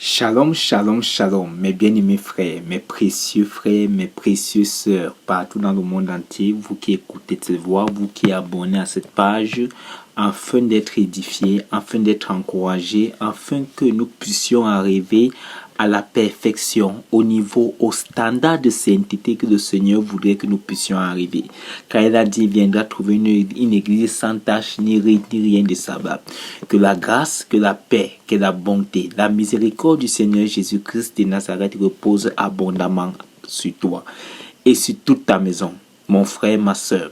Shalom, shalom, shalom, mes bien-aimés frères, mes précieuses sœurs, partout dans le monde entier, vous qui écoutez cette voix, vous qui abonnez à cette page, afin d'être édifiés, afin d'être encouragés, afin que nous puissions arriver à la perfection, au standard de sainteté que le Seigneur voudrait que nous puissions arriver. Car il a dit, il viendra trouver une église sans tache, ni rien de sabbat. Que la grâce, que la paix, que la bonté, la miséricorde du Seigneur Jésus-Christ de Nazareth repose abondamment sur toi et sur toute ta maison, mon frère, ma soeur.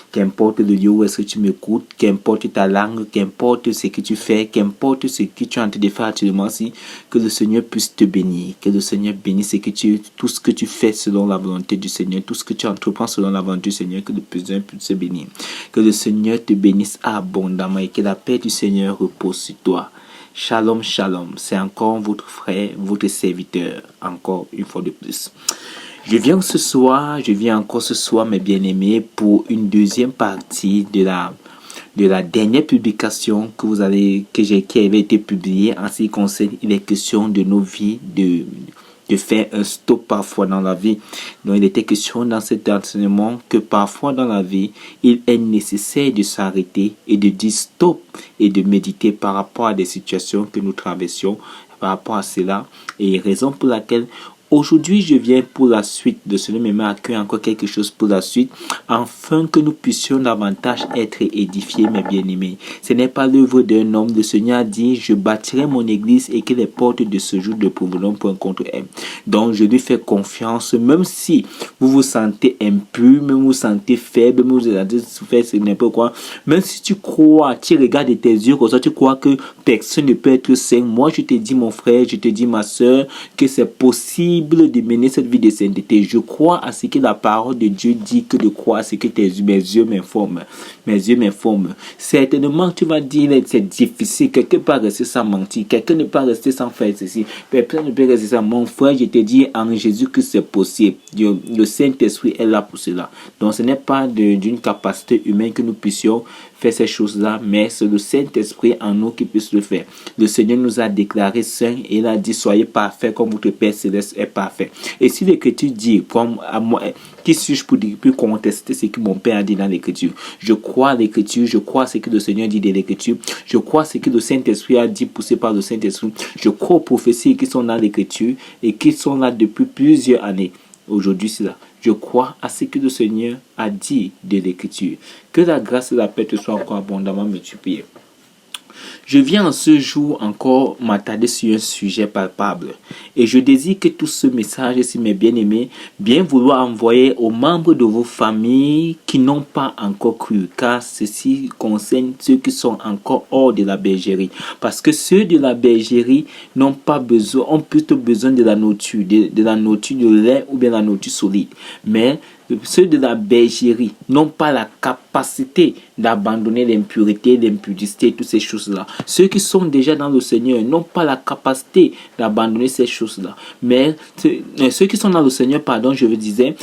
Qu'importe le lieu où est-ce que tu m'écoutes, qu'importe ta langue, qu'importe ce que tu fais, qu'importe ce que tu es en train de faire actuellement, que le Seigneur puisse te bénir, que le Seigneur bénisse tout ce que tu fais selon la volonté du Seigneur, tout ce que tu entreprends selon la volonté du Seigneur, que le Seigneur puisse te bénir, que le Seigneur te bénisse abondamment et que la paix du Seigneur repose sur toi. Shalom, shalom, c'est encore votre frère, votre serviteur, encore une fois de plus. Je viens encore ce soir, mes bien-aimés, pour une deuxième partie de la dernière publication qui avait été publiée en ce qui concerne les questions de nos vies, de faire un stop parfois dans la vie. Donc, il était question dans cet enseignement que parfois dans la vie, il est nécessaire de s'arrêter et de dire stop et de méditer par rapport à des situations que nous traversions, par rapport à cela. Et raison pour laquelle aujourd'hui, je viens pour la suite de cela, mais accueille encore quelque chose pour la suite, afin que nous puissions davantage être édifiés, mes bien-aimés. Ce n'est pas l'œuvre d'un homme. Le Seigneur a dit, je bâtirai mon église et que les portes de ce jour ne pourront point contre elle. Donc, je lui fais confiance, même si vous vous sentez impur, même vous vous sentez faible, même vous avez fait n'importe quoi, même si tu crois, tu regardes tes yeux comme ça, tu crois que personne ne peut être saint. Moi, je te dis, mon frère, je te dis, ma soeur, que c'est possible de mener cette vie de sainteté. Je crois à ce que la parole de Dieu dit que de croire à ce que mes yeux m'informent. Mes yeux m'informent. Certainement, tu vas dire c'est difficile. Quelqu'un ne peut pas rester sans mentir. Quelqu'un ne peut pas rester sans faire ceci. Personne ne peut rester sans. Mon frère, je te dis en Jésus que c'est possible. Le Saint-Esprit est là pour cela. Donc, ce n'est pas d'une capacité humaine que nous puissions faire ces choses-là, mais c'est le Saint-Esprit en nous qui puisse le faire. Le Seigneur nous a déclaré saints et il a dit soyez parfaits comme votre Père Céleste est parfait. Et si l'Écriture dit, comme à moi, qui suis-je pour contester ce que mon Père a dit dans l'Écriture? Je crois à l'Écriture, je crois à ce que le Seigneur dit de l'Écriture, je crois à ce que le Saint-Esprit a dit poussé par le Saint-Esprit, je crois aux prophéties qui sont dans l'Écriture et qui sont là depuis plusieurs années. Aujourd'hui, c'est là. Je crois à ce que le Seigneur a dit de l'Écriture. Que la grâce et la paix te soient encore abondamment multipliées. Je viens en ce jour encore m'attarder sur un sujet palpable. Et je désire que tout ce message, si mes bien-aimés, bien vouloir envoyer aux membres de vos familles qui n'ont pas encore cru. Car ceci concerne ceux qui sont encore hors de la bergerie. Parce que ceux de la bergerie n'ont pas besoin, ont plutôt besoin de la nourriture, de la nourriture de lait ou bien la nourriture solide. Mais ceux de la bergerie n'ont pas la capacité d'abandonner l'impureté, l'impudicité, toutes ces choses-là. Ceux qui sont déjà dans le Seigneur n'ont pas la capacité d'abandonner ces choses-là. Mais ceux qui sont dans le Seigneur, je veux dire,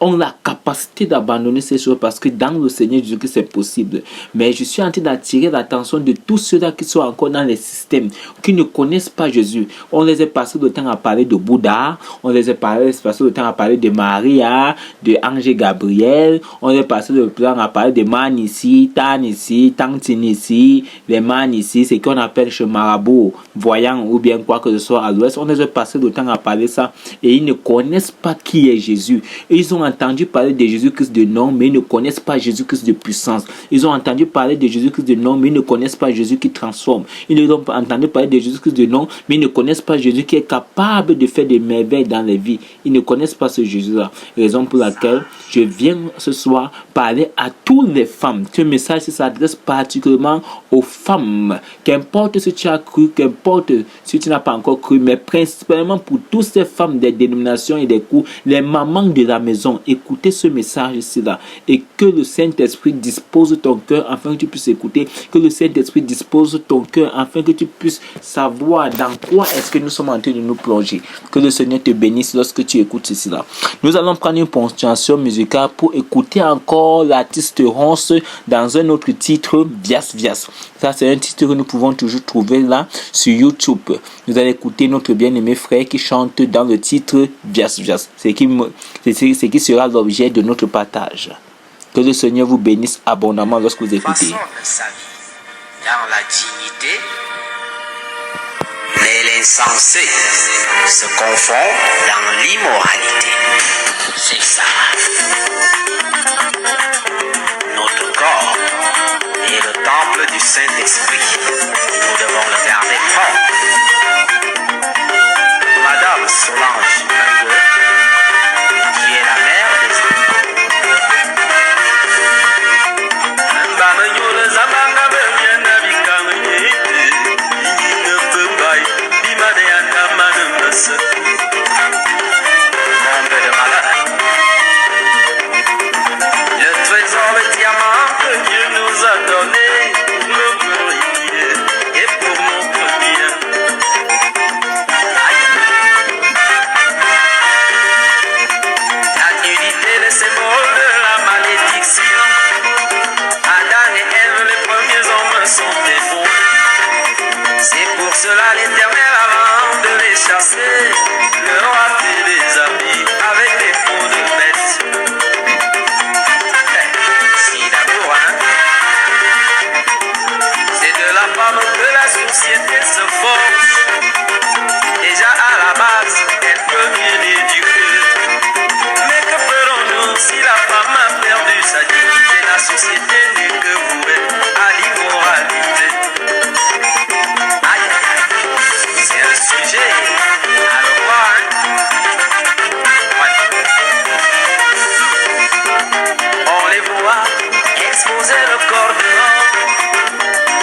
ont la capacité d'abandonner ces choses parce que dans le Seigneur, je dis que c'est possible. Mais je suis en train d'attirer l'attention de tous ceux-là qui sont encore dans les systèmes, qui ne connaissent pas Jésus. On les a passé le temps à parler de Bouddha, on les a passé le temps à parler de Maria, de Ange Gabriel, on est passé le temps à parler des man ici, tan ici, tantine ici, les man ici, c'est qu'on appelle chez marabout, voyant ou bien quoi que ce soit à l'ouest, on les a passé le temps à parler ça et ils ne connaissent pas qui est Jésus. Ils ont entendu parler de Jésus-Christ de nom, mais ils ne connaissent pas Jésus-Christ de puissance. Ils ont entendu parler de Jésus-Christ de nom, mais ils ne connaissent pas Jésus qui transforme. Ils ont entendu parler de Jésus-Christ de nom, mais ils ne connaissent pas Jésus qui est capable de faire des merveilles dans les vies. Ils ne connaissent pas ce Jésus-là. Raison pour laquelle je viens ce soir parler à toutes les femmes. Ce message s'adresse particulièrement aux femmes. Qu'importe si tu as cru, qu'importe si tu n'as pas encore cru, mais principalement pour toutes ces femmes des dénominations et des coups, les mamans de la maison, écoutez ce message ici-là. Et que le Saint-Esprit dispose ton cœur afin que tu puisses écouter. Que le Saint-Esprit dispose ton cœur afin que tu puisses savoir dans quoi est-ce que nous sommes en train de nous plonger. Que le Seigneur te bénisse lorsque tu écoutes ceci-là. Nous allons prendre une ponctuation musicale pour écouter encore l'artiste Ronce dans un autre titre, Vias Vias. Ça, c'est un titre que nous pouvons toujours trouver là sur YouTube. Nous allons écouter notre bien-aimé frère qui chante dans le titre Vias Vias. C'est qui sera l'objet de notre partage. Que le Seigneur vous bénisse abondamment lorsque vous écoutez. Façon de sa vie dans la dignité, mais l'insensé se confond dans l'immoralité. C'est ça. Notre corps est le temple du Saint-Esprit. Nous devons le garder propre. Madame Solange Mengue, qui est la mère des enfants. Le trésor, le diamant que Dieu nous a donné pour le glorifier et pour notre bien. La nudité, le symbole de la malédiction. Adam et Ève, les premiers hommes, sont des bons. C'est pour cela l'Éternel, avant de les chasser, leur a fait des habits avec des peaux de bêtes. Si d'amour, hein? C'est de la femme que la société se force. Déjà à la base, elle peut bien éduquer. Mais que ferons-nous si la femme a perdu sa dignité? La société n'est que vouée à l'immoralité. Aïe, c'est un sujet à revoir, hein? Ouais. On les voit exposer le corps dehors,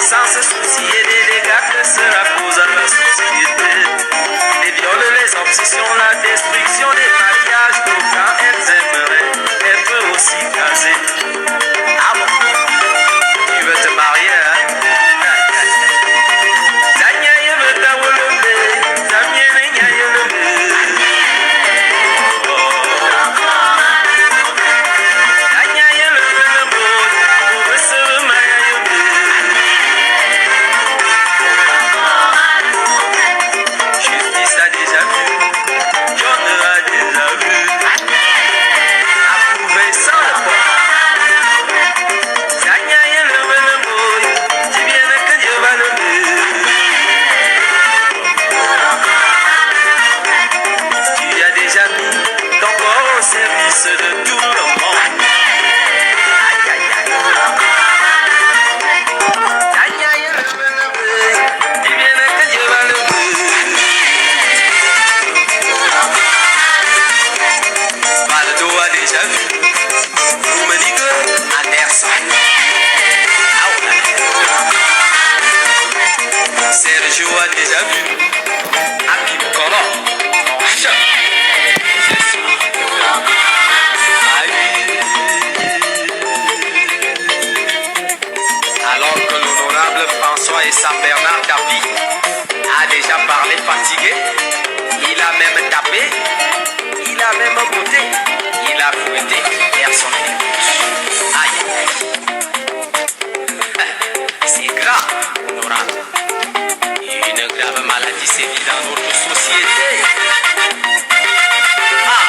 sans se soucier des dégâts que cela cause à la société. Les viols, les obsessions, la destruction des mariages, pourtant elles aimeraient être aussi casées. Ah bon? Tu veux te marier, hein? Sergio a déjà vu Hakim Kolo en choc. Alors que l'honorable François et Saint Bernard Tapie a déjà parlé fatigué, il a même tapé, il a même botté, il a fouetté, personne n'écoute. Aïe, c'est grave, honorable. Une grave maladie sévit dans notre société. Ah,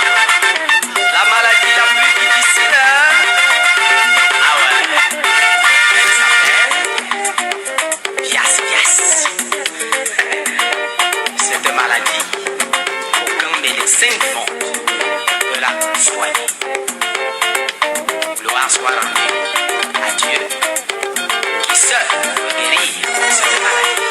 la maladie la plus difficile, hein? Ah ouais. Elle s'appelle Vias Vias. Cette maladie, aucun médecin du monde ne peut la soigner. Gloire soit rendue à Dieu, qui seul peut guérir cette maladie.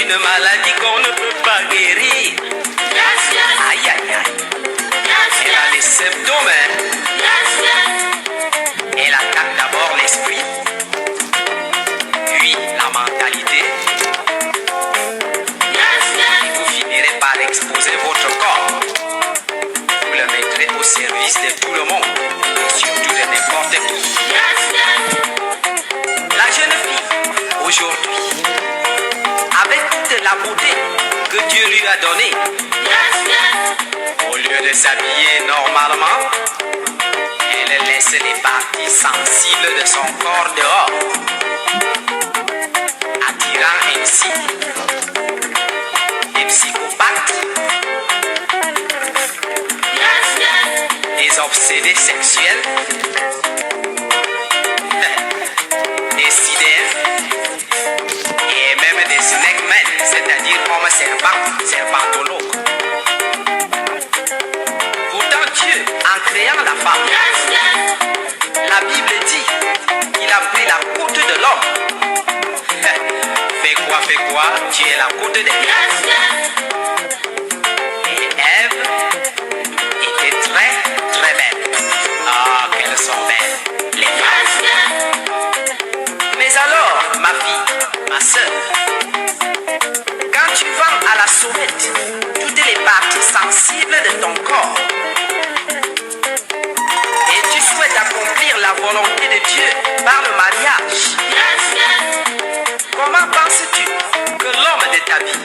Une maladie qu'on ne peut pas guérir. Aïe aïe aïe. Elle a les symptômes. Elle attaque d'abord l'esprit, puis la mentalité. Et vous finirez par exposer votre corps. Vous le mettrez au service de tout le monde, surtout de n'importe qui. La la beauté que Dieu lui a donnée. Au lieu de s'habiller normalement, elle laisse les parties sensibles de son corps dehors, attirant ainsi des psychopathes, des obsédés sexuels, des sidères et même des snakemen, c'est-à-dire hommes serpentologues. Pourtant Dieu, en créant la femme, la Bible dit qu'il a pris la côte de l'homme. Fais quoi, tu es la côte de l'homme. Et Ève était très très belle. Ah, qu'elles sont belles, les femmes. Mais alors, ma fille, ma soeur, quand tu vas à la sauvette, toutes les parties sensibles de ton corps, et tu souhaites accomplir la volonté de Dieu par le mariage, comment penses-tu que l'homme de ta vie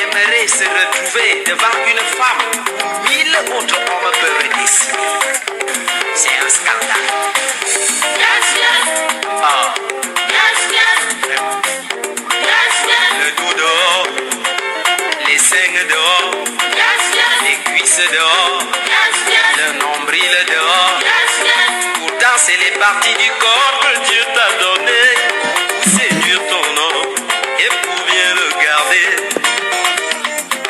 aimerait se retrouver devant une femme où 1000 autres hommes peuvent décider? C'est un scandale. Oh. Le dos dehors, les seins dehors, les cuisses dehors, le nombril dehors. Pourtant c'est les parties du corps que Dieu t'a donné pour séduire ton homme et pour bien le garder.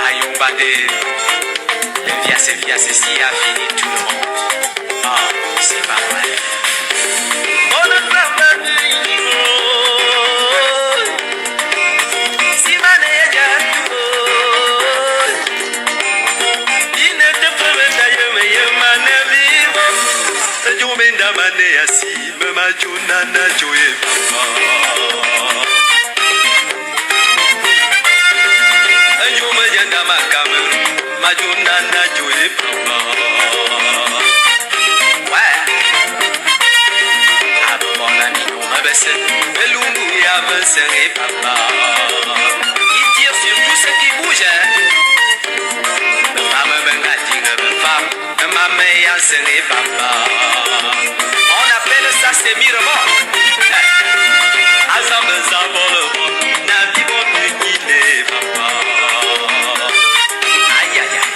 Ayoubade, le viasse si a fini tout le monde. Ah, c'est pas vrai. On ne peut pas il tire sur tout ce qui bouge. On appelle ça sémirement. Aïe aïe aïe.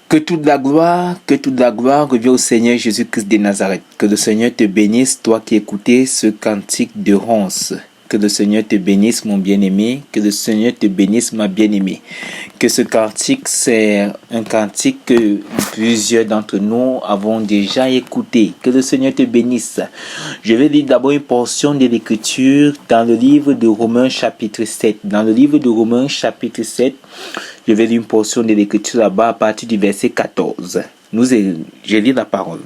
Que toute la gloire revient au Seigneur Jésus-Christ de Nazareth. Que le Seigneur te bénisse, toi qui écoutais ce cantique de ronce. Que le Seigneur te bénisse, mon bien-aimé. Que le Seigneur te bénisse, ma bien-aimée. Que ce cantique, c'est un cantique que plusieurs d'entre nous avons déjà écouté. Que le Seigneur te bénisse. Je vais lire d'abord une portion de l'Écriture dans le livre de Romains chapitre 7. Dans le livre de Romains chapitre 7, je vais lire une portion de l'Écriture là-bas à partir du verset 14. Je lis la parole.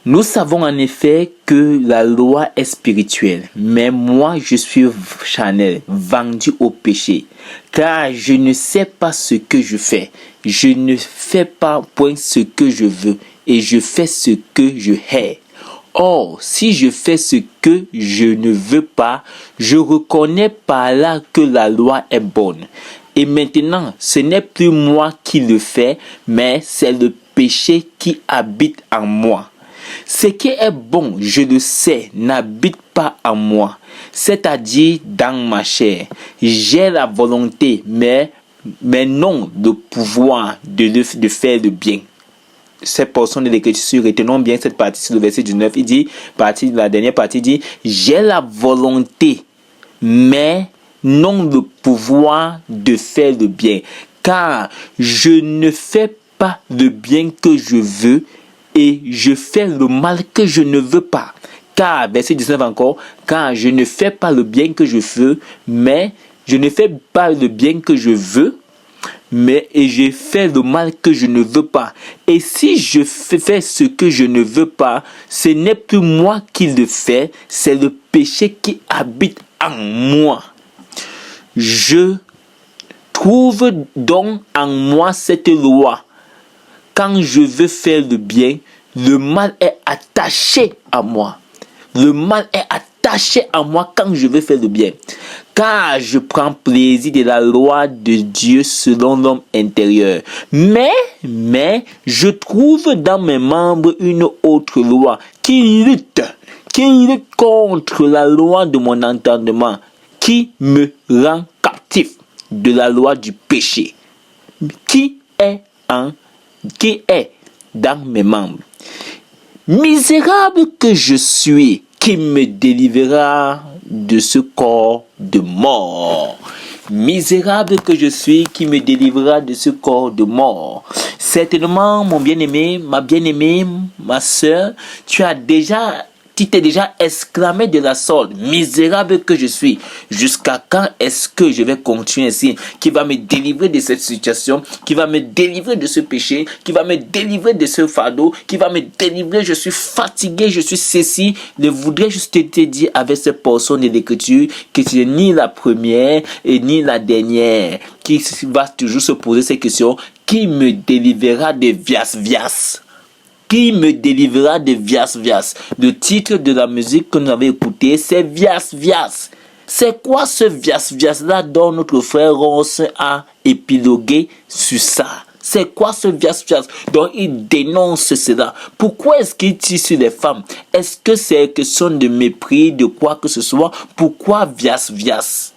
Nous savons en effet que la loi est spirituelle, mais moi je suis charnel, vendu au péché, car je ne sais pas ce que je fais. Je ne fais pas point ce que je veux, et je fais ce que je hais. Or, si je fais ce que je ne veux pas, je reconnais par là que la loi est bonne. Et maintenant, ce n'est plus moi qui le fais, mais c'est le péché qui habite en moi. Ce qui est bon, je le sais, n'habite pas en moi, c'est-à-dire dans ma chair. J'ai la volonté, mais non le pouvoir de faire le bien. Cette portion de l'Écriture, retenons bien cette partie sur le verset 19, il dit, la dernière partie dit, j'ai la volonté, mais non le pouvoir de faire le bien, car je ne fais pas le bien que je veux, et je fais le mal que je ne veux pas. Car, verset 19 encore, car je ne fais pas le bien que je veux, mais je ne fais pas le bien que je veux, et je fais le mal que je ne veux pas. Et si je fais ce que je ne veux pas, ce n'est plus moi qui le fais, c'est le péché qui habite en moi. je trouve donc en moi cette loi. Quand je veux faire le bien, le mal est attaché à moi. Le mal est attaché à moi quand je veux faire le bien. Car je prends plaisir de la loi de Dieu selon l'homme intérieur. Mais, je trouve dans mes membres une autre loi qui lutte contre la loi de mon entendement, qui me rend captif de la loi du péché, qui est dans mes membres. Misérable que je suis, qui me délivrera de ce corps de mort. Misérable que je suis, qui me délivrera de ce corps de mort. Certainement, mon bien-aimé, ma bien-aimée, ma soeur, tu t'es déjà exclamé de la sorte, misérable que je suis. Jusqu'à quand est-ce que je vais continuer ainsi? Qui va me délivrer de cette situation? Qui va me délivrer de ce péché? Qui va me délivrer de ce fardeau? Qui va me délivrer? Je suis fatigué, je suis ceci. Je voudrais juste te dire avec cette portion de l'écriture que tu n'es ni la première et ni la dernière qui va toujours se poser ces questions. Qui me délivrera de vias? Qui me délivrera de vias? Le titre de la musique que nous avons écouté, c'est vias. C'est quoi ce vias là dont notre frère Ronce a épilogué sur ça? C'est quoi ce vias dont il dénonce cela? Pourquoi est-ce qu'il tire sur les femmes? Est-ce que c'est question de mépris, de quoi que ce soit? Pourquoi vias?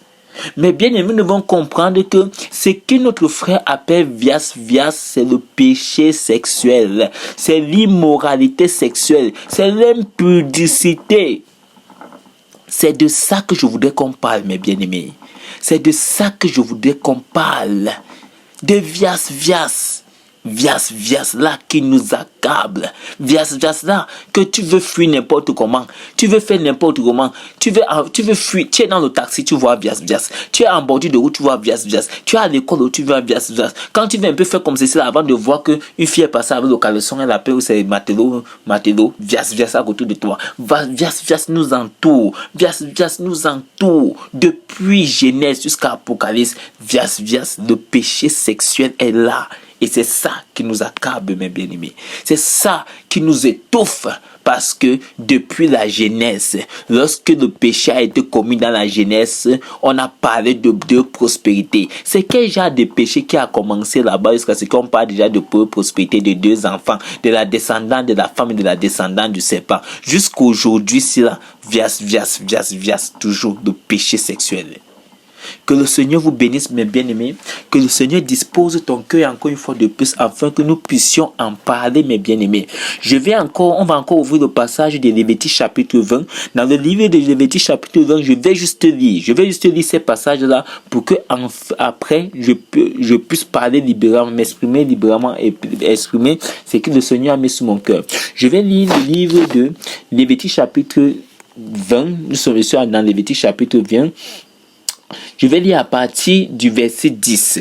Mais bien aimés, nous devons comprendre que ce que notre frère appelle vias, c'est le péché sexuel, c'est l'immoralité sexuelle, c'est l'impudicité. C'est de ça que je voudrais qu'on parle, mes bien-aimés. C'est de ça que je voudrais qu'on parle. De vias là qui nous accable, vias là que tu veux fuir n'importe comment, tu veux faire n'importe comment, tu veux fuir, tu es dans le taxi, tu vois vias, tu es en bordure de route, tu vois vias, tu es à l'école, tu vois vias, quand tu veux un peu faire comme ceci là, avant de voir que une fille est passée avec le caleçon, elle appelle, c'est matelot, vias à côté de toi, vias nous entoure, vias nous entoure, depuis Genèse jusqu'à Apocalypse, vias, le péché sexuel est là. Et c'est ça qui nous accable, mes bien-aimés. C'est ça qui nous étouffe. Parce que depuis la Genèse, lorsque le péché a été commis dans la Genèse, on a parlé de prospérité. C'est quel genre de péché qui a commencé là-bas jusqu'à ce qu'on parle déjà de prospérité de 2 enfants, de la descendante de la femme et de la descendante du serpent. Jusqu'aujourd'hui, c'est là, vias, toujours le péché sexuel. Que le Seigneur vous bénisse, mes bien-aimés. Que le Seigneur dispose ton cœur encore une fois de plus afin que nous puissions en parler, mes bien-aimés. On va encore ouvrir le passage de Lévitique chapitre 20. Dans le livre de Lévitique chapitre 20, je vais juste lire ces passages-là pour que après je puisse parler librement, m'exprimer librement et exprimer ce que le Seigneur a mis sur mon cœur. Je vais lire le livre de Lévitique chapitre 20. Nous sommes dans Lévitique chapitre 20. Je vais lire à partir du verset 10.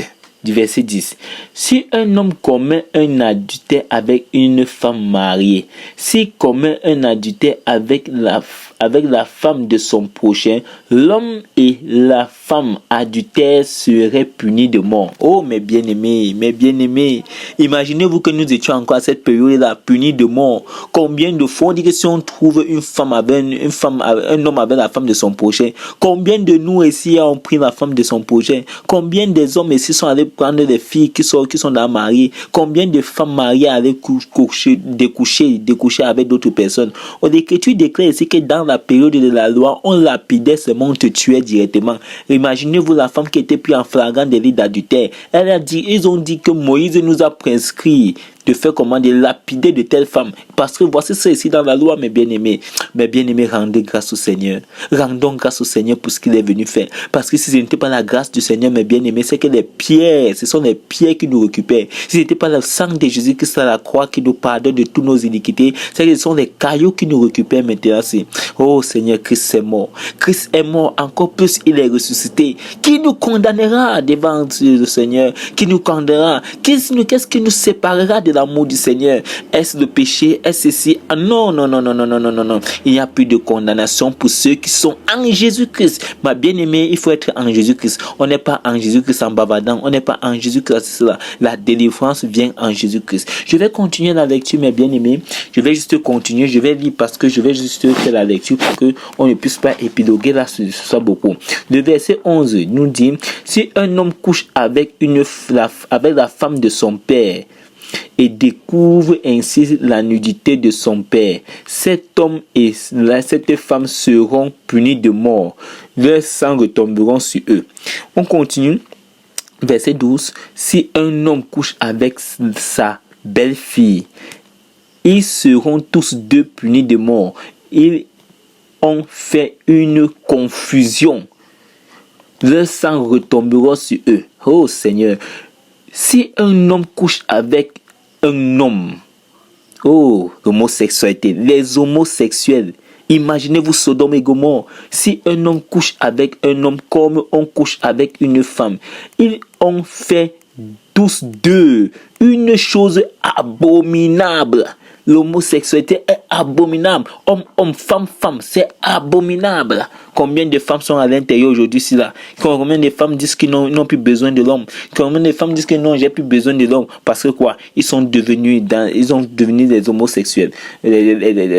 Si un homme commet un adultère avec une femme mariée, s'il commet un adultère avec la femme de son prochain, l'homme et la femme adultère seraient punis de mort. Oh, mes bien-aimés, imaginez-vous que nous étions encore à cette période-là, punis de mort. Combien de fois on dit que si on trouve un homme avec la femme de son prochain, combien de nous ici ont pris la femme de son prochain? Combien des hommes ici sont allés prendre des filles qui sont déjà mariées? Combien de femmes mariées allaient découcher avec d'autres personnes? L'Écriture déclare ici que dans la période de la loi, on lapidait seulement, on te tuait directement. Imaginez-vous la femme qui était prise en flagrant délit d'adultère. Ils ont dit que Moïse nous a prescrit de faire comment, de lapider de telles femmes. Parce que voici ça ici dans la loi, mes bien-aimés. Mes bien-aimés, rendez grâce au Seigneur. Rendons grâce au Seigneur pour ce qu'il est venu faire. Parce que si ce n'était pas la grâce du Seigneur, mes bien-aimés, c'est que ce sont les pierres qui nous récupèrent. Si ce n'était pas le sang de Jésus-Christ à la croix qui nous pardonne de toutes nos iniquités, c'est que ce sont les cailloux qui nous récupèrent maintenant. Oh Seigneur, Christ est mort. Christ est mort, encore plus il est ressuscité. Qui nous condamnera devant le Seigneur? Qui nous condamnera? Qu'est-ce qui nous séparera de l'amour du Seigneur? Est-ce le péché? Est-ce ceci? Ah non, non, non, non, non, non, non, non, non. Il n'y a plus de condamnation pour ceux qui sont en Jésus-Christ. Ma bien-aimée, il faut être en Jésus-Christ. On n'est pas en Jésus-Christ en bavardant. On n'est pas en Jésus-Christ. C'est cela. La délivrance vient en Jésus-Christ. Je vais continuer la lecture, mes bien-aimés. Je vais juste continuer. Je vais lire parce que je vais juste faire la lecture pour qu'on ne puisse pas épiloguer là sur ça beaucoup. Le verset 11 nous dit: si un homme couche avec la femme de son père et découvre ainsi la nudité de son père, cet homme et cette femme seront punis de mort. Leurs sangs retomberont sur eux. On continue. Verset 12. Si un homme couche avec sa belle-fille, ils seront tous deux punis de mort. Ils ont fait une confusion. Le sang retombera sur eux. Oh Seigneur. Si un homme couche avec un homme, oh, l'homosexualité, les homosexuels, imaginez-vous Sodome et Gomorrhe. Si un homme couche avec un homme comme on couche avec une femme, ils ont fait tous deux une chose abominable. L'homosexualité est abominable. Homme, femme, c'est abominable. Combien de femmes sont à l'intérieur aujourd'hui, c'est là? Combien de femmes disent qu'ils n'ont plus besoin de l'homme? Combien de femmes disent que non, j'ai plus besoin de l'homme? Parce que quoi? Ils ont devenu des homosexuels.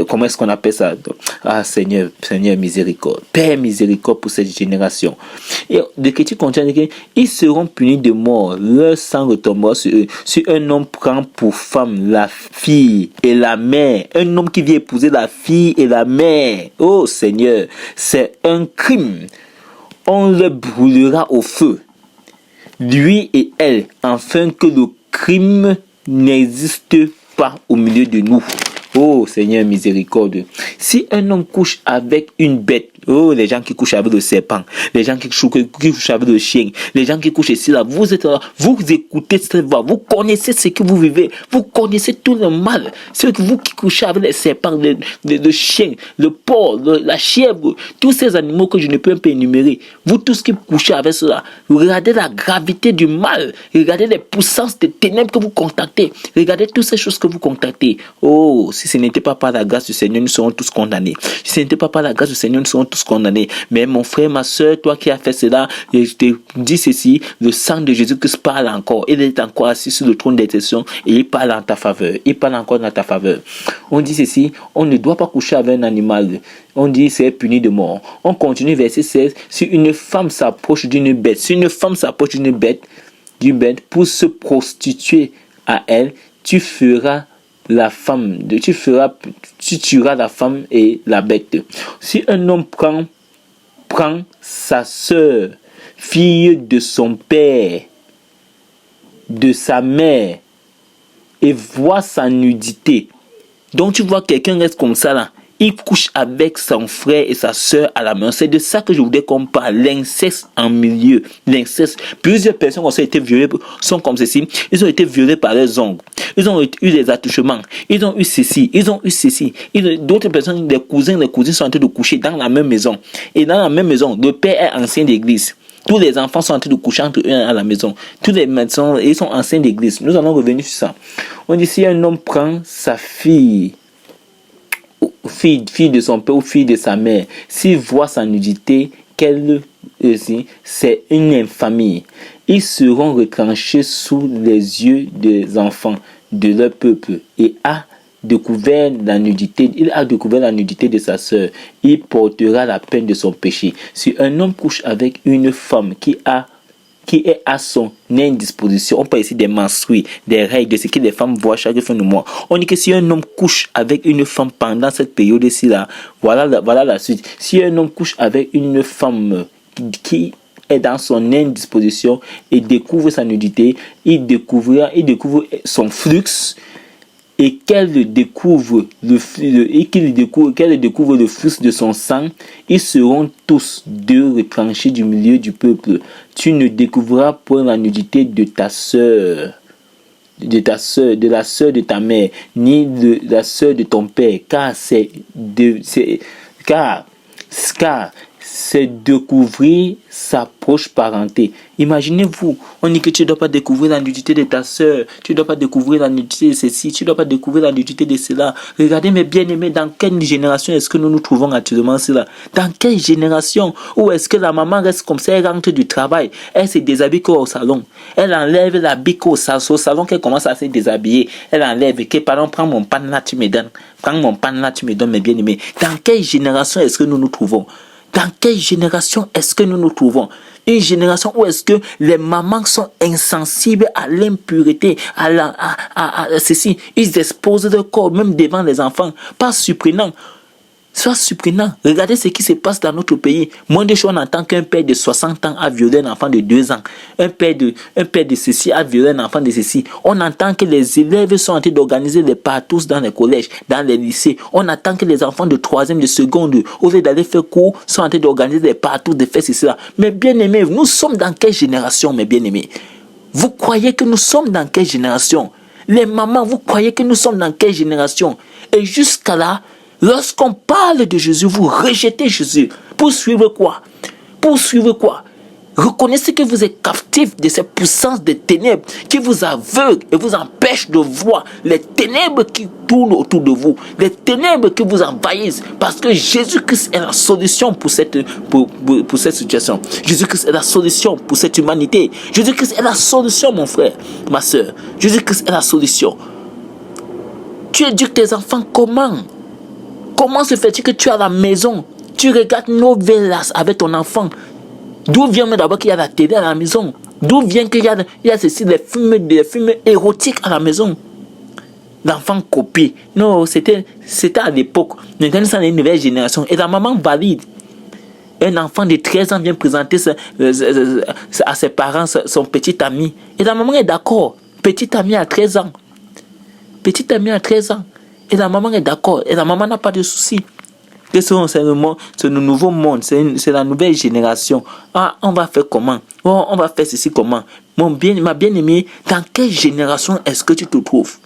Comment est-ce qu'on appelle ça? Ah, Seigneur miséricorde. Père miséricorde pour cette génération. Et l'Écriture contient que ils seront punis de mort. Leur sang retombera sur eux. Si un homme prend pour femme la fille et la mère, un homme qui vient épouser la fille et la mère, oh Seigneur, c'est un crime. On le brûlera au feu, lui et elle, afin que le crime n'existe pas au milieu de nous. Oh Seigneur miséricorde. Si un homme couche avec une bête, oh les gens qui couchent avec le serpent, les gens qui couchent avec le chien, les gens qui couchent ici là, vous êtes là, vous écoutez cette voix, vous connaissez ce que vous vivez, vous connaissez tout le mal. C'est que vous qui couchez avec les serpents, le chien, le porc, la chèvre, tous ces animaux que je ne peux pas énumérer, vous tous qui couchez avec cela, regardez la gravité du mal, regardez les puissances des ténèbres que vous contactez, regardez toutes ces choses que vous contactez. Oh, si ce n'était pas par la grâce du Seigneur, nous serons tous condamnés. Si ce n'était pas par la grâce du Seigneur, nous serons tous condamnés. Mais mon frère, ma soeur, toi qui as fait cela, je te dis ceci, le sang de Jésus-Christ parle encore. Il est encore assis sur le trône d'intercession et il parle en ta faveur. Il parle encore dans ta faveur. On dit ceci, on ne doit pas coucher avec un animal. On dit c'est puni de mort. On continue verset 16. Si une femme s'approche d'une bête, pour se prostituer à elle, tu tueras la femme et la bête. Si un homme prend sa sœur, fille de son père, de sa mère, et voit sa nudité, donc tu vois quelqu'un reste comme ça là, il couche avec son frère et sa sœur à la main. C'est de ça que je voudrais qu'on parle. L'inceste en milieu. L'inceste. Plusieurs personnes ont été violées, sont comme ceci. Ils ont été violés par leurs oncles. Ils ont eu des attouchements. Ils ont eu ceci. D'autres personnes, les cousins sont en train de coucher dans la même maison. Et dans la même maison, le père est ancien d'église. Tous les enfants sont en train de coucher entre eux à la maison. Tous les médecins, ils sont anciens d'église. Nous allons revenir sur ça. On dit si un homme prend sa fille de son père ou fille de sa mère, s'il voit sa nudité, c'est une infamie. Ils seront retranchés sous les yeux des enfants de leur peuple et il a découvert la nudité de sa sœur. Il portera la peine de son péché. Si un homme couche avec une femme qui est à son indisposition. On parle ici des menstrues, des règles, de ce que les femmes voient chaque fin de mois. On dit que si un homme couche avec une femme pendant cette période-ci là, voilà la suite. Si un homme couche avec une femme qui est dans son indisposition et découvre sa nudité, il découvre son flux. Et qu'elle découvre le flux de son sang, ils seront tous deux retranchés du milieu du peuple. Tu ne découvriras point la nudité de ta sœur, de la sœur de ta mère, ni de la sœur de ton père, car c'est découvrir sa proche parenté. Imaginez-vous, on dit que tu ne dois pas découvrir la nudité de ta soeur, tu ne dois pas découvrir la nudité de ceci, tu ne dois pas découvrir la nudité de cela. Regardez mes bien-aimés, dans quelle génération est-ce que nous nous trouvons actuellement cela? Dans quelle génération où est-ce que la maman reste comme ça, elle rentre du travail, elle se déshabille au salon, elle enlève l'habit au salon qu'elle commence à se déshabiller, elle enlève, que pardon, prends mon pan là, tu me donnes, mes bien-aimés. Dans quelle génération est-ce que nous nous trouvons? Dans quelle génération est-ce que nous nous trouvons? Une génération où est-ce que les mamans sont insensibles à l'impureté, à ceci. Ils exposent leur corps même devant les enfants. Pas surprenant. Soit surprenant. Regardez ce qui se passe dans notre pays. Moins de choses, on entend qu'un père de 60 ans a violé un enfant de 2 ans. Un père de ceci a violé un enfant de ceci. On entend que les élèves sont en train d'organiser les partous dans les collèges, dans les lycées. On attend que les enfants de 3e, de seconde, au lieu d'aller faire cours, sont en train d'organiser des partous, de faire ceci, là. Mais bien aimés, nous sommes dans quelle génération, mes bien aimés? Vous croyez que nous sommes dans quelle génération? Les mamans, vous croyez que nous sommes dans quelle génération? Et jusqu'à là, lorsqu'on parle de Jésus, vous rejetez Jésus. Pour suivre quoi? Pour suivre quoi? Reconnaissez que vous êtes captif de ces puissances de ténèbres qui vous aveuglent et vous empêchent de voir les ténèbres qui tournent autour de vous, les ténèbres qui vous envahissent, parce que Jésus-Christ est la solution pour cette situation. Jésus-Christ est la solution pour cette humanité. Jésus-Christ est la solution, mon frère, ma soeur. Jésus-Christ est la solution. Tu éduques tes enfants comment? Comment se fait-il que tu es à la maison, tu regardes novelas avec ton enfant? D'où vient d'abord qu'il y a la télé à la maison? D'où vient qu'il y a ceci, des films érotiques à la maison? L'enfant copie. Non, c'était à l'époque. Maintenant, c'est une nouvelle génération. Et la maman valide. Un enfant de 13 ans vient présenter à ses parents son petit ami. Et la maman est d'accord. Petit ami à 13 ans. Petit ami à 13 ans. Et la maman est d'accord. Et la maman n'a pas de soucis. C'est le nouveau monde. C'est la nouvelle génération. Ah, on va faire comment? Oh, on va faire ceci comment? Ma bien-aimée, dans quelle génération est-ce que tu te trouves?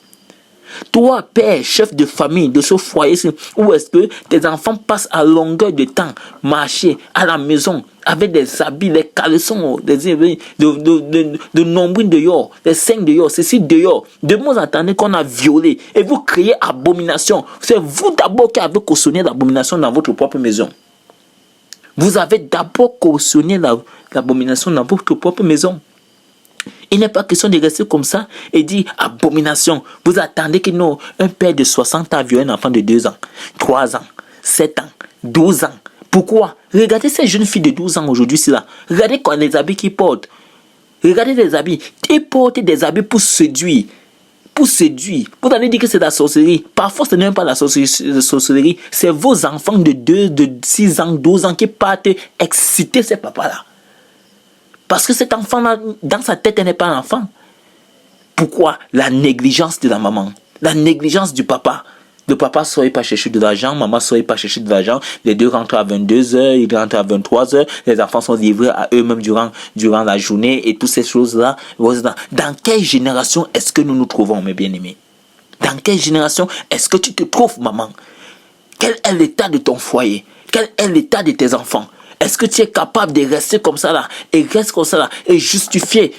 Toi, père, chef de famille de ce foyer, où est-ce que tes enfants passent à longueur de temps marcher à la maison avec des habits, des caleçons, de nombril dehors, des seins dehors, ceci dehors. De vous entendez qu'on a violé et vous créez abomination. C'est vous d'abord qui avez cautionné l'abomination dans votre propre maison. Vous avez d'abord cautionné l'abomination dans votre propre maison. Il n'est pas question de rester comme ça et dire abomination. Vous attendez que non, un père de 60 ans a violé un enfant de 2 ans, 3 ans, 7 ans, 12 ans. Pourquoi? Regardez ces jeunes filles de 12 ans aujourd'hui, c'est là. Regardez les habits qu'ils portent. Regardez les habits. Ils portent des habits pour séduire. Pour séduire. Vous allez dire que c'est la sorcellerie. Parfois, ce n'est même pas la sorcellerie. C'est vos enfants de 6 ans, 12 ans qui partent exciter ces papas-là. Parce que cet enfant-là, dans sa tête, elle n'est pas un enfant. Pourquoi? La négligence de la maman. La négligence du papa. Le papa ne saurait pas chercher de l'argent, maman ne saurait pas chercher de l'argent. Les deux rentrent à 22h, ils rentrent à 23h. Les enfants sont livrés à eux-mêmes durant la journée et toutes ces choses-là. Dans quelle génération est-ce que nous nous trouvons, mes bien-aimés? Dans quelle génération est-ce que tu te trouves, maman? Quel est l'état de ton foyer? Quel est l'état de tes enfants? Est-ce que tu es capable de rester comme ça là et rester comme ça là et justifier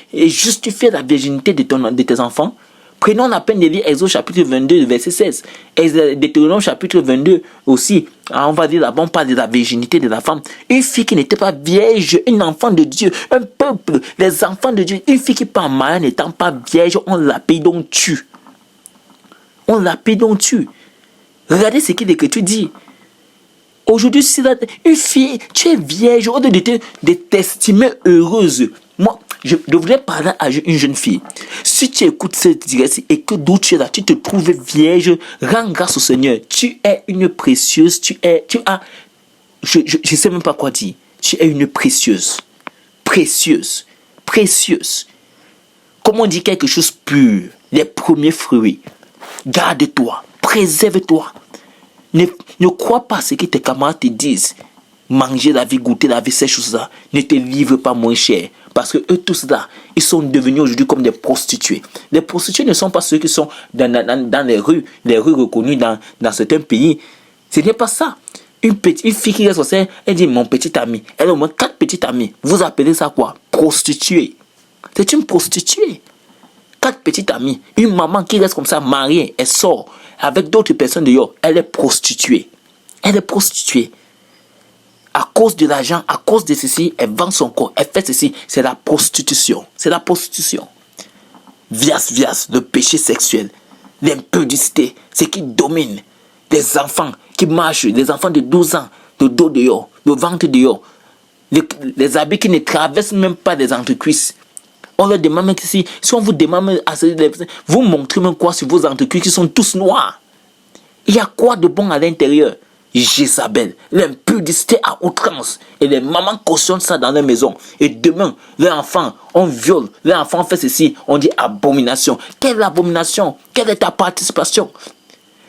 la virginité de tes enfants? Prenons la peine de lire Exode chapitre 22 verset 16. Deutéronome chapitre 22 aussi. On va dire là-bas, on parle de la virginité de la femme. Une fille qui n'était pas vierge, un enfant de Dieu, un peuple, les enfants de Dieu. Une fille qui part en mariage n'étant pas vierge, on l'appelle donc tue. On l'appelle donc tue. Regardez ce que l'Écriture dit. Aujourd'hui, si une fille, tu es vierge, au lieu de t'estimer heureuse. Moi, je voudrais parler à une jeune fille. Si tu écoutes cette direct et que d'où tu es là, tu te trouves vierge, rends grâce au Seigneur. Tu es une précieuse, je sais même pas quoi dire. Tu es une précieuse. Précieuse. Précieuse. Comme on dit quelque chose pur, les premiers fruits. Garde-toi, préserve-toi. Ne crois pas ce que tes camarades te disent. Manger la vie, goûter la vie, ces choses-là. Ne te livre pas moins cher. Parce que eux tous là, ils sont devenus aujourd'hui comme des prostituées. Les prostituées ne sont pas ceux qui sont dans les rues reconnues dans certains pays. Ce n'est pas ça. Une fille qui reste au sein, elle dit mon petit ami. Elle a au moins 4 petits amis. Vous appelez ça quoi? Prostituée. C'est une prostituée. 4 petites amies. Une maman qui reste comme ça, mariée, elle sort avec d'autres personnes dehors. Elle est prostituée. Elle est prostituée. À cause de l'argent, à cause de ceci, elle vend son corps. Elle fait ceci. C'est la prostitution. C'est la prostitution. Vias, le péché sexuel. L'impudicité. C'est qui domine. Les enfants qui marchent. Les enfants de 12 ans. Le dos dehors. Le ventre dehors. Les habits qui ne traversent même pas les entrecuisses. On leur demande même si on vous demande vous montrez même quoi sur vos entrecuisses qui sont tous noirs. Il y a quoi de bon à l'intérieur? Jézabel, l'impudicité à outrance. Et les mamans cautionnent ça dans leur maison. Et demain, leur enfant, on viole. Leur enfant fait ceci. On dit abomination. Quelle abomination? Quelle est ta participation?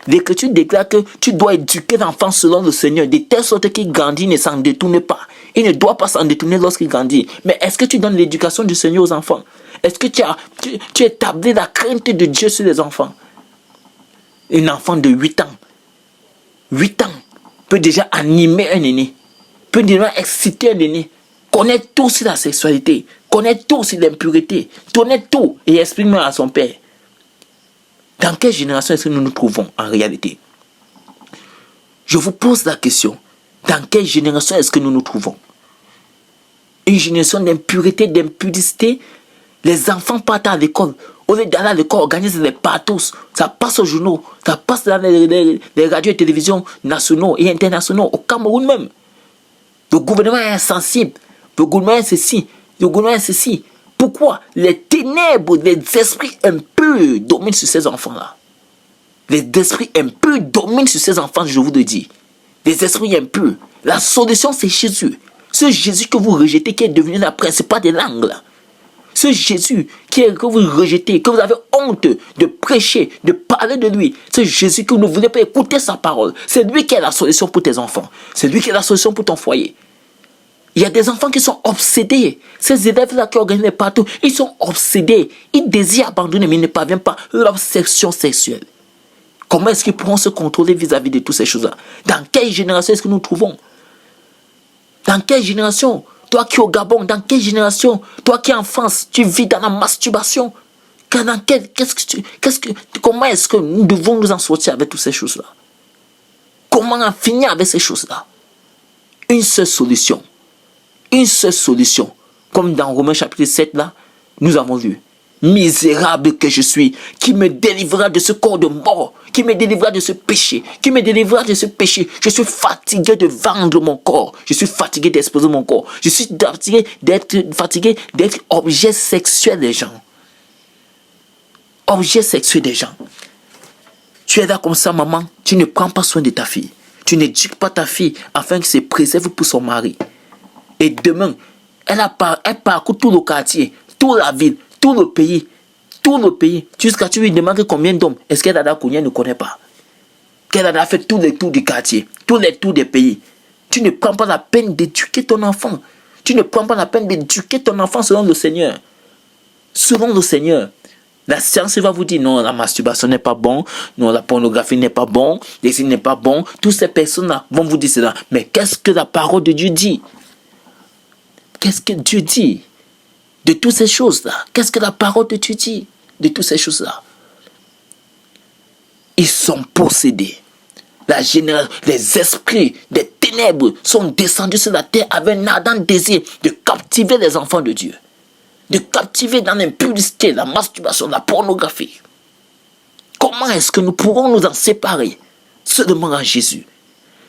L'Écriture déclare que tu dois éduquer l'enfant selon le Seigneur, de telle sorte qu'il grandit, ne s'en détourne pas. Il ne doit pas s'en détourner lorsqu'il grandit. Mais est-ce que tu donnes l'éducation du Seigneur aux enfants? Est-ce que tu établis la crainte de Dieu sur les enfants? Un enfant de 8 ans, 8 ans, peut déjà animer un aîné, peut déjà exciter un aîné, connaît tout sur la sexualité, connaît tout sur l'impureté, connaît tout et exprime à son père. Dans quelle génération est-ce que nous nous trouvons en réalité? Je vous pose la question. Dans quelle génération est-ce que nous nous trouvons? Une génération d'impureté, d'impudicité. Les enfants partent à l'école. Au lieu d'aller à l'école, organiser les partous. Ça passe aux journaux. Ça passe dans les radios et télévisions nationaux et internationaux. Au Cameroun même. Le gouvernement est insensible. Le gouvernement est ceci. Le gouvernement est ceci. Pourquoi? Les ténèbres, les esprits impurs dominent sur ces enfants-là. Les esprits impurs dominent sur ces enfants, je vous le dis. Les esprits impurs. La solution, c'est Jésus. Ce Jésus que vous rejetez, qui est devenu la principale des langues. Là. Ce Jésus que vous rejetez, que vous avez honte de prêcher, de parler de lui. Ce Jésus que vous ne voulez pas écouter sa parole. C'est lui qui est la solution pour tes enfants. C'est lui qui est la solution pour ton foyer. Il y a des enfants qui sont obsédés. Ces élèves-là qui organisent partout, ils sont obsédés. Ils désirent abandonner, mais ils ne parviennent pas. L'obsession sexuelle. Comment est-ce qu'ils pourront se contrôler vis-à-vis de toutes ces choses-là? Dans quelle génération est-ce que nous nous trouvons? Dans quelle génération? Toi qui es au Gabon, dans quelle génération? Toi qui es en France, tu vis dans la masturbation. Comment est-ce que nous devons nous en sortir avec toutes ces choses-là? Comment en finir avec ces choses-là? Une seule solution. Une seule solution. Comme dans Romains chapitre 7, là, nous avons lu. Misérable que je suis, qui me délivrera de ce corps de mort, qui me délivrera de ce péché, qui me délivrera de ce péché. Je suis fatigué de vendre mon corps, je suis fatigué d'exposer mon corps, je suis fatigué d'être objet sexuel des gens. Objet sexuel des gens. Tu es là comme ça, maman, tu ne prends pas soin de ta fille. Tu n'éduques pas ta fille afin qu'elle se préserve pour son mari. Et demain, elle parcourt tout le quartier, toute la ville, tout le pays, jusqu'à tu lui demandes combien d'hommes. Est-ce qu'elle a connu, elle ne connaît pas. Qu'elle a fait tous les tours du quartier, tous les tours des pays. Tu ne prends pas la peine d'éduquer ton enfant. Tu ne prends pas la peine d'éduquer ton enfant selon le Seigneur. Selon le Seigneur. La science va vous dire non, la masturbation n'est pas bon, non, la pornographie n'est pas bon, l'exil n'est pas bon. Toutes ces personnes-là vont vous dire cela. Mais qu'est-ce que la parole de Dieu dit? Qu'est-ce que Dieu dit de toutes ces choses-là? Qu'est-ce que la parole de Dieu dit de toutes ces choses-là? Ils sont possédés. Les esprits des ténèbres sont descendus sur la terre avec un ardent désir de captiver les enfants de Dieu. De captiver dans l'impudicité, la masturbation, la pornographie. Comment est-ce que nous pourrons nous en séparer? Seulement en Jésus.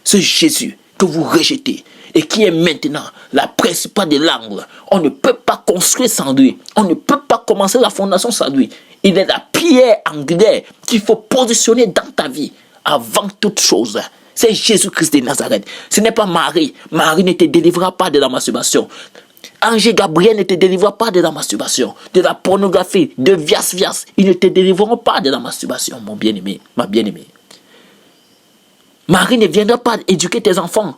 Ce Jésus que vous rejetez et qui est maintenant la principale des langues. On ne peut pas construire sans lui. On ne peut pas commencer la fondation sans lui. Il est la pierre angulaire qu'il faut positionner dans ta vie avant toute chose. C'est Jésus-Christ de Nazareth. Ce n'est pas Marie. Marie ne te délivrera pas de la masturbation. Ange Gabriel ne te délivrera pas de la masturbation, de la pornographie, de vias. Ils ne te délivreront pas de la masturbation, mon bien-aimé, ma bien-aimée. Marie ne viendra pas éduquer tes enfants.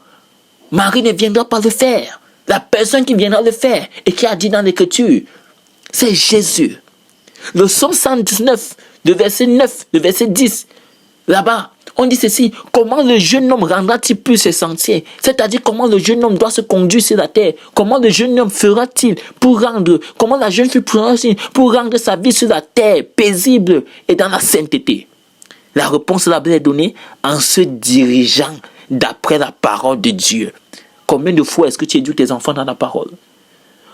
Marie ne viendra pas le faire. La personne qui viendra le faire et qui a dit dans l'Écriture, c'est Jésus. Le psaume 119, le verset 9, le verset 10, Là-bas, on dit ceci, comment le jeune homme rendra-t-il plus ses sentiers? C'est-à-dire comment le jeune homme doit se conduire sur la terre. Comment le jeune homme fera-t-il comment la jeune fille fera-t-il pour rendre sa vie sur la terre paisible et dans la sainteté? La réponse là est donnée en se dirigeant d'après la parole de Dieu. Combien de fois est-ce que tu éduques tes enfants dans la parole?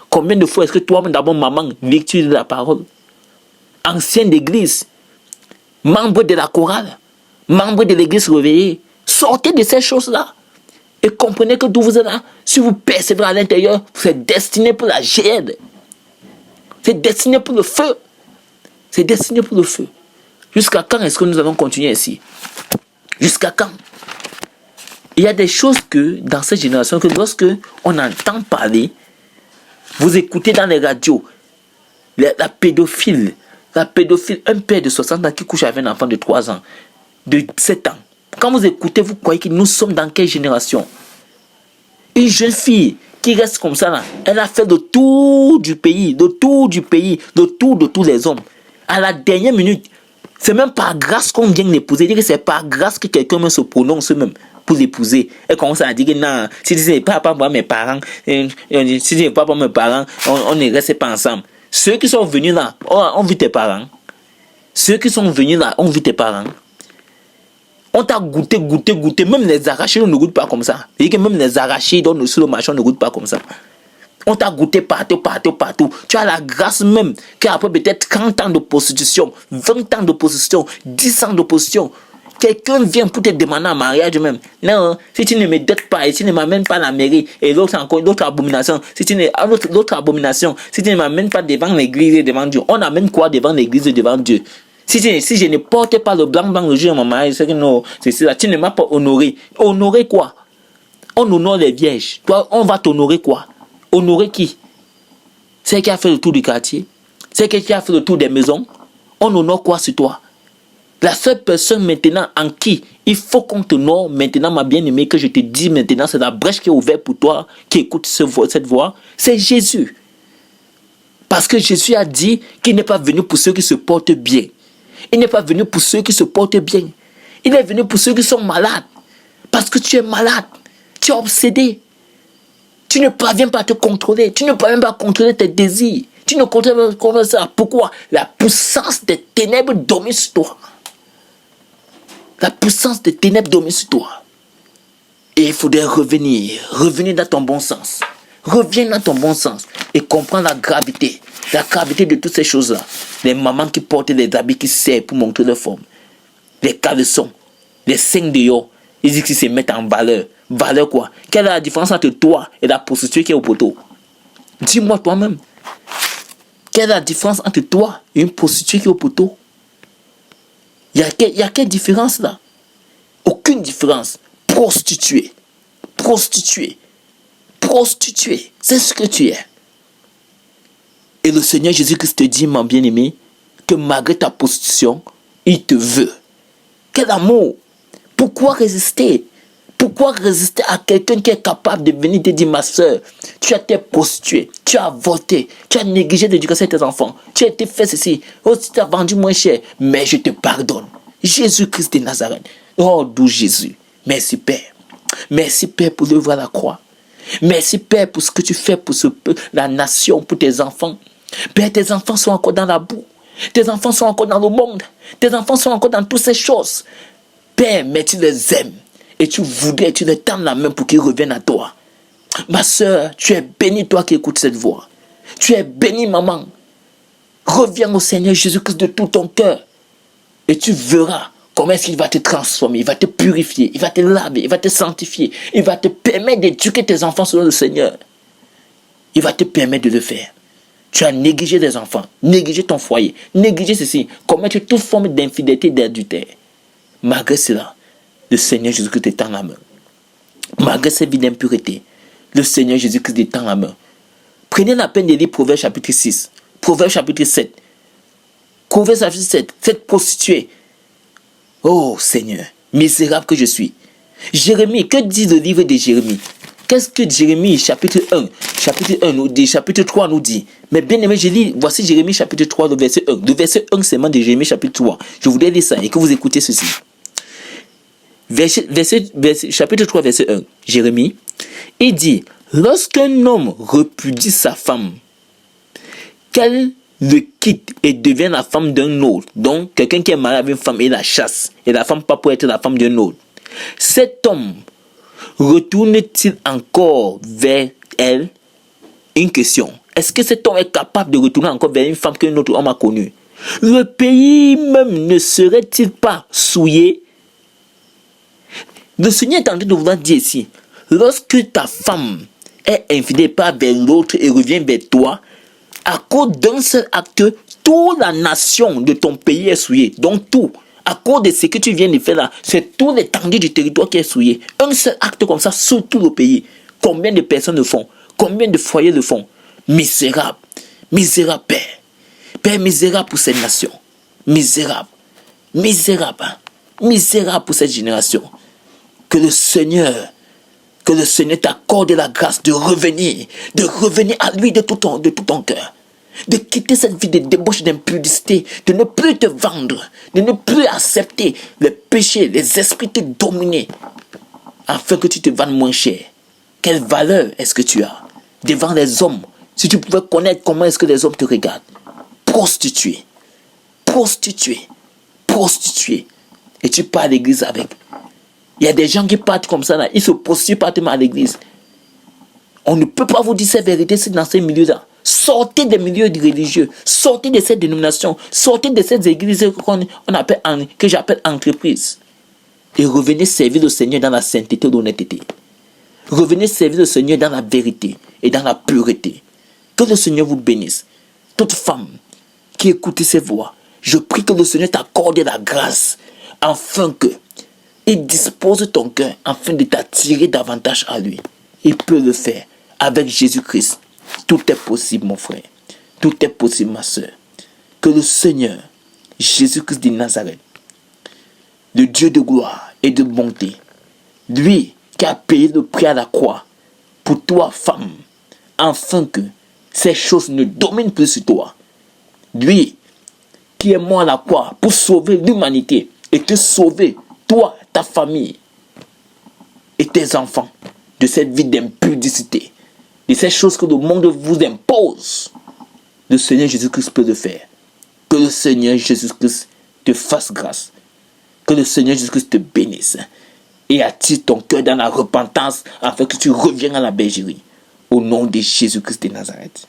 Combien de fois est-ce que toi-même d'abord maman lecture de la parole? Ancien d'église, membre de la chorale, membre de l'église réveillée, sortez de ces choses-là et comprenez que d'où vous êtes là, si vous persévérez à l'intérieur, c'est destiné pour la GED. C'est destiné pour le feu. C'est destiné pour le feu. Jusqu'à quand est-ce que nous allons continuer ainsi? Jusqu'à quand? Il y a des choses que, dans cette génération, que lorsque on entend parler, vous écoutez dans les radios, la pédophile, un père de 60 ans qui couche avec un enfant de 3 ans, de 7 ans. Quand vous écoutez, vous croyez que nous sommes dans quelle génération? Une jeune fille qui reste comme ça, là, elle a fait le tour du pays, le tour de tous les hommes. À la dernière minute, c'est même par grâce qu'on vient l'épouser. Dire que c'est par grâce que quelqu'un même se prononce même pour l'épouser. Elle commence à dire que non, si ce n'est pas pour mes parents, si ce n'est pas pour mes parents, on ne reste pas ensemble. Ceux qui sont venus là, ont vu tes parents. Ceux qui sont venus là, ont vu tes parents. On t'a goûté. Même les arrachés, on ne goûte pas comme ça. Et que même les arrachés sur le marché, on ne goûte pas comme ça. On t'a goûté partout. Tu as la grâce même qu'après peut-être 30 ans de prostitution, 20 ans de prostitution, 10 ans de prostitution, quelqu'un vient pour te demander en mariage même. Non, si tu ne me dettes pas et si tu ne m'amènes pas à la mairie, et l'autre abomination, si tu ne m'amènes pas devant l'église et devant Dieu, on amène quoi devant l'église et devant Dieu? Si je ne portais pas le blanc le jour de mon mariage, c'est que non, c'est ça, tu ne m'as pas honoré. Honorer quoi? On honore les vierges. Toi, on va t'honorer quoi? Honorer qui? C'est qui a fait le tour du quartier? C'est qui a fait le tour des maisons? On honore quoi sur toi? La seule personne maintenant en qui il faut qu'on t'honore maintenant, ma bien-aimée, que je te dis maintenant, c'est la brèche qui est ouverte pour toi, qui écoute cette voix, c'est Jésus. Parce que Jésus a dit qu'il n'est pas venu pour ceux qui se portent bien. Il n'est pas venu pour ceux qui se portent bien. Il est venu pour ceux qui sont malades. Parce que tu es malade. Tu es obsédé. Tu ne parviens pas à te contrôler. Tu ne parviens pas à contrôler tes désirs. Tu ne contrôles pas ça. Pourquoi? La puissance des ténèbres domine sur toi. La puissance des ténèbres domine sur toi. Et il faudrait revenir dans ton bon sens. Reviens dans ton bon sens et comprends la gravité de toutes ces choses-là. Les mamans qui portent des habits qui servent pour montrer leur forme. Les caleçons, les 5 dehors, ils disent qu'ils se mettent en valeur. Valeur quoi? Quelle est la différence entre toi et la prostituée qui est au poteau? Dis-moi toi-même. Quelle est la différence entre toi et une prostituée qui est au poteau? Il y a quelle différence là? Aucune différence. Prostituée, c'est ce que tu es. Et le Seigneur Jésus-Christ te dit, mon bien-aimé, que malgré ta prostitution, il te veut. Quel amour! Pourquoi résister? Pourquoi résister à quelqu'un qui est capable de venir te dire, ma soeur, tu as été prostituée, tu as avorté, tu as négligé l'éducation de tes enfants, tu as été fait ceci, aussi tu as vendu moins cher, mais je te pardonne. Jésus-Christ de Nazareth. Oh, doux Jésus. Merci Père. Merci Père pour l'œuvre à la croix. Merci Père pour ce que tu fais pour la nation, pour tes enfants. Père, tes enfants sont encore dans la boue. Tes enfants sont encore dans le monde. Tes enfants sont encore dans toutes ces choses. Père, mais tu les aimes. Et tu voudrais, tu les tends la main pour qu'ils reviennent à toi. Ma soeur, tu es bénie, toi qui écoutes cette voix. Tu es bénie, maman. Reviens au Seigneur Jésus-Christ de tout ton cœur. Et tu verras comment est-ce qu'il va te transformer, il va te purifier, il va te laver, il va te sanctifier, il va te permettre d'éduquer tes enfants selon le Seigneur. Il va te permettre de le faire. Tu as négligé les enfants, négligé ton foyer, négligé ceci, commettre toute forme d'infidélité et d'adultère. Malgré cela, le Seigneur Jésus-Christ te tend la main. Malgré cette vie d'impureté, le Seigneur Jésus-Christ te tend la main. Prenez la peine de lire Proverbe chapitre 6, Proverbe chapitre 7. Proverbe chapitre 7, cette prostituée. Oh Seigneur, misérable que je suis. Jérémie, que dit le livre de Jérémie? Qu'est-ce que Jérémie chapitre 1 nous dit, chapitre 3 nous dit? Mais bien aimé, je lis, voici Jérémie chapitre 3, le verset 1. Le verset 1 seulement de Jérémie chapitre 3. Je voudrais lire ça et que vous écoutez ceci. chapitre 3, verset 1, Jérémie, il dit, lorsqu'un homme repudie sa femme, qu'elle le quitte et devient la femme d'un autre, donc quelqu'un qui est marié avec une femme et la chasse, et la femme pas pour être la femme d'un autre, cet homme retourne-t-il encore vers elle? Une question. Est-ce que cet homme est capable de retourner encore vers une femme qu'un autre homme a connue? Le pays même ne serait-il pas souillé? Le Seigneur est en train de vouloir dire ici, lorsque ta femme est infidèle pas vers l'autre et revient vers toi, à cause d'un seul acte, toute la nation de ton pays est souillée. Donc tout, à cause de ce que tu viens de faire là, c'est tout l'étendue du territoire qui est souillé. Un seul acte comme ça sur tout le pays. Combien de personnes le font? Combien de foyers le font? Misérable, misérable Père. Père misérable pour cette nation. Misérable, misérable, hein? Misérable pour cette génération. Que le Seigneur t'accorde la grâce de revenir à lui de tout ton cœur. De quitter cette vie de débauche, d'impudicité, de ne plus te vendre, de ne plus accepter les péchés, les esprits te dominer, afin que tu te vendes moins cher. Quelle valeur est-ce que tu as devant les hommes? Si tu pouvais connaître comment est-ce que les hommes te regardent. Prostituée. Et tu pars à l'église avec. Il y a des gens qui partent comme ça là, ils se prostituent partent à l'église. On ne peut pas vous dire cette vérité dans ces milieux-là. Sortez des milieux religieux, sortez de cette dénomination, sortez de ces églises que j'appelle entreprises. Et revenez servir le Seigneur dans la sainteté et l'honnêteté. Revenez servir le Seigneur dans la vérité et dans la pureté. Que le Seigneur vous bénisse. Toute femme qui écoute ces voix, je prie que le Seigneur t'accorde la grâce afin que il dispose ton cœur afin de t'attirer davantage à lui. Il peut le faire avec Jésus-Christ. Tout est possible, mon frère. Tout est possible, ma soeur. Que le Seigneur, Jésus-Christ de Nazareth, le Dieu de gloire et de bonté, lui qui a payé le prix à la croix pour toi, femme, afin que ces choses ne dominent plus sur toi. Lui qui est mort à la croix pour sauver l'humanité et te sauver, toi, ta famille et tes enfants, de cette vie d'impudicité, de ces choses que le monde vous impose. Le Seigneur Jésus-Christ peut le faire. Que le Seigneur Jésus-Christ te fasse grâce. Que le Seigneur Jésus-Christ te bénisse et attire ton cœur dans la repentance afin que tu reviennes à la bergerie. Au nom de Jésus-Christ de Nazareth.